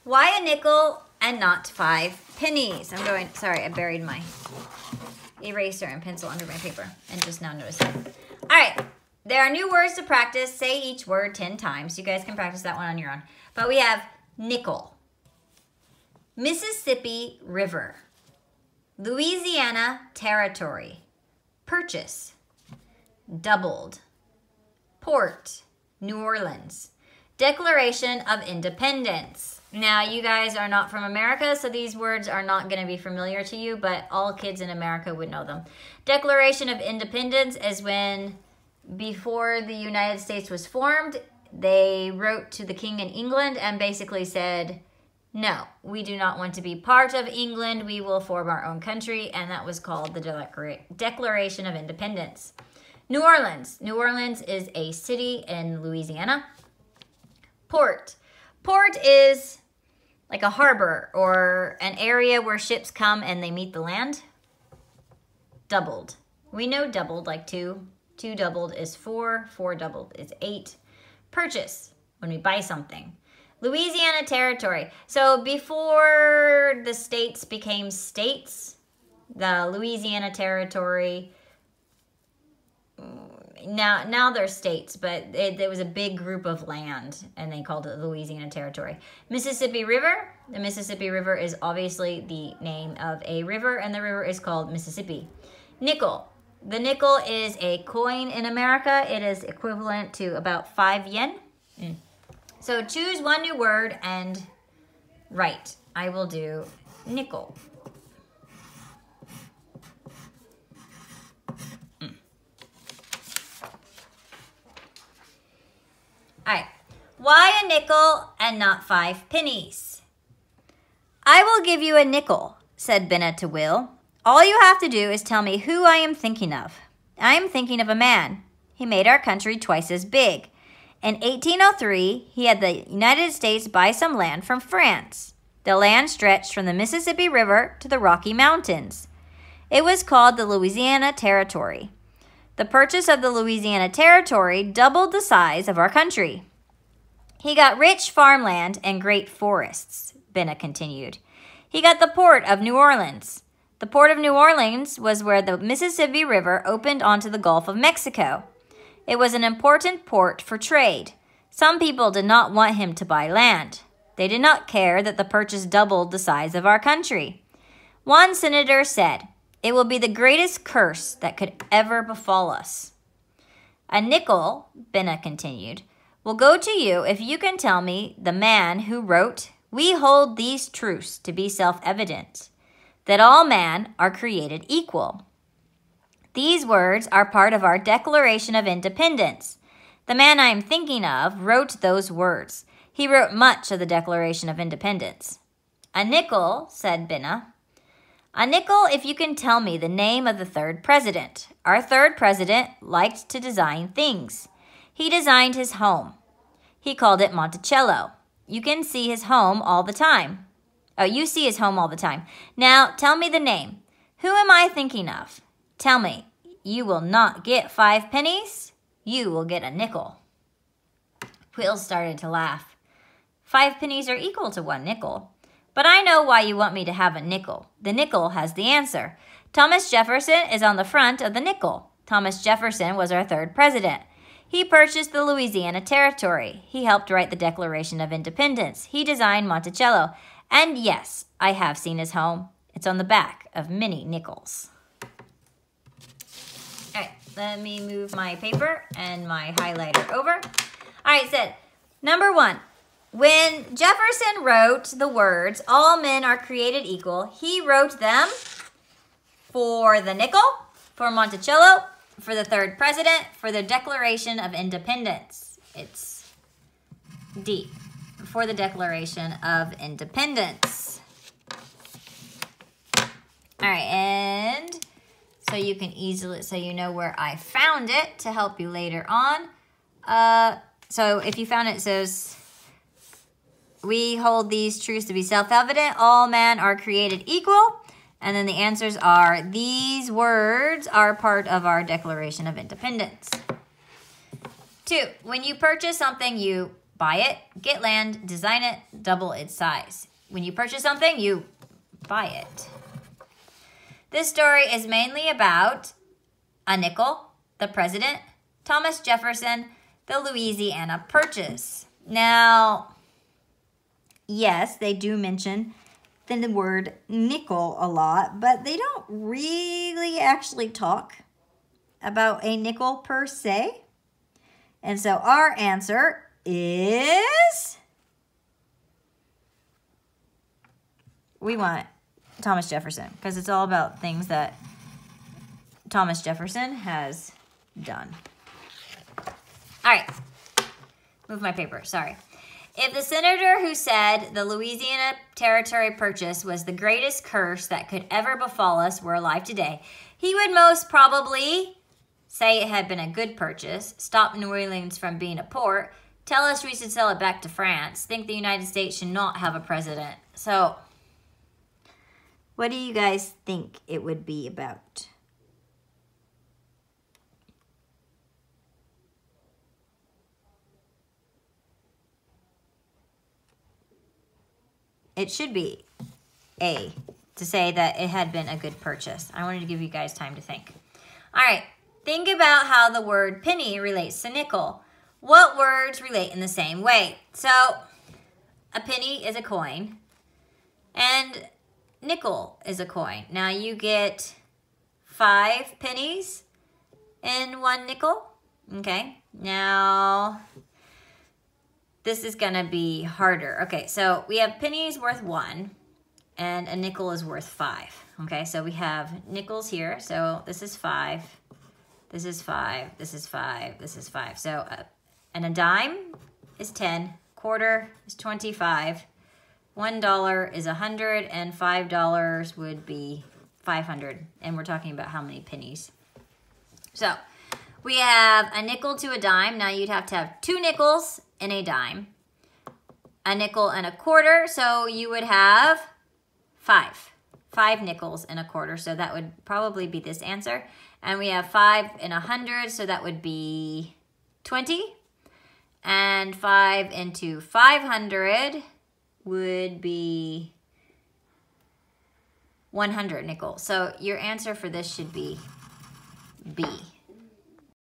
Why a nickel and not 5 pennies? Sorry, I buried my eraser and pencil under my paper and just now noticed it. All right, there are new words to practice. Say each word 10 times. You guys can practice that one on your own. But we have nickel, Mississippi River, Louisiana Territory, purchase, doubled, port, New Orleans, Declaration of Independence. Now, you guys are not from America, so these words are not going to be familiar to you, but all kids in America would know them. Declaration of Independence is when, before the United States was formed, they wrote to the King in England and basically said, no, we do not want to be part of England. We will form our own country, and that was called the Declaration of Independence. New Orleans. New Orleans is a city in Louisiana. Port. Port is like a harbor or an area where ships come and they meet the land. Doubled. We know doubled, like 2. 2 doubled is 4. 4 doubled is 8. Purchase, when we buy something. Louisiana Territory. So before the states became states, the Louisiana Territory, now they're states, but there was a big group of land, and they called it the Louisiana Territory. Mississippi River. The Mississippi River is obviously the name of a river, and the river is called Mississippi. Nickel. The nickel is a coin in America. It is equivalent to about 5 yen. So choose one new word and write. I will do nickel. All right. Why a nickel and not 5 pennies? I will give you a nickel, said Benna to Will. All you have to do is tell me who I am thinking of. I am thinking of a man. He made our country twice as big. In 1803, he had the United States buy some land from France. The land stretched from the Mississippi River to the Rocky Mountains. It was called the Louisiana Territory. The purchase of the Louisiana Territory doubled the size of our country. He got rich farmland and great forests, Benna continued. He got the port of New Orleans. The port of New Orleans was where the Mississippi River opened onto the Gulf of Mexico. It was an important port for trade. Some people did not want him to buy land. They did not care that the purchase doubled the size of our country. One senator said, "It will be the greatest curse that could ever befall us." A nickel, Benna continued, will go to you if you can tell me the man who wrote, "We hold these truths to be self-evident, that all men are created equal." These words are part of our Declaration of Independence. The man I am thinking of wrote those words. He wrote much of the Declaration of Independence. A nickel, said Benna. A nickel if you can tell me the name of the third president. Our third president liked to design things. He designed his home. He called it Monticello. You can see his home all the time. Oh, you see his home all the time. Now, tell me the name. Who am I thinking of? Tell me, you will not get 5 pennies. You will get a nickel. Will started to laugh. 5 pennies are equal to 1 nickel. But I know why you want me to have a nickel. The nickel has the answer. Thomas Jefferson is on the front of the nickel. Thomas Jefferson was our third president. He purchased the Louisiana Territory. He helped write the Declaration of Independence. He designed Monticello. And yes, I have seen his home. It's on the back of many nickels. All right, let me move my paper and my highlighter over. All right, it said, number 1. When Jefferson wrote the words, all men are created equal, he wrote them for the nickel, for Monticello, for the third president, for the Declaration of Independence. It's D, for the Declaration of Independence. All right, and so you can easily, so you know where I found it to help you later on. So if you found it, it says, we hold these truths to be self-evident. All men are created equal. And then the answers are, these words are part of our Declaration of Independence. 2, when you purchase something, you buy it, get land, design it, double its size. When you purchase something, you buy it. This story is mainly about a nickel, the president, Thomas Jefferson, the Louisiana Purchase. Now, yes, they do mention the word nickel a lot, but they don't really actually talk about a nickel per se. And so our answer is, we want Thomas Jefferson, because it's all about things that Thomas Jefferson has done. All right, move my paper, sorry. If the senator who said the Louisiana Territory Purchase was the greatest curse that could ever befall us were alive today, he would most probably say it had been a good purchase, stop New Orleans from being a port, tell us we should sell it back to France, think the United States should not have a president. So, what do you guys think it would be about? It should be A, to say that it had been a good purchase. I wanted to give you guys time to think. All right, think about how the word penny relates to nickel. What words relate in the same way? So, a penny is a coin, and nickel is a coin. Now, you get 5 pennies in 1 nickel. Okay, now this is gonna be harder. Okay, so we have pennies worth 1 and a nickel is worth 5. Okay, so we have nickels here. So this is 5, this is 5, this is 5, this is 5. So, and a dime is 10, quarter is 25, $1 is 100, and $5 would be 500. And we're talking about how many pennies. So we have a nickel to a dime. Now you'd have to have 2 nickels and a dime, a nickel and a quarter, so you would have 5 nickels and a quarter, so that would probably be this answer. And we have 5 and 100, so that would be 20, and 5 into 500 would be 100 nickels. So your answer for this should be B.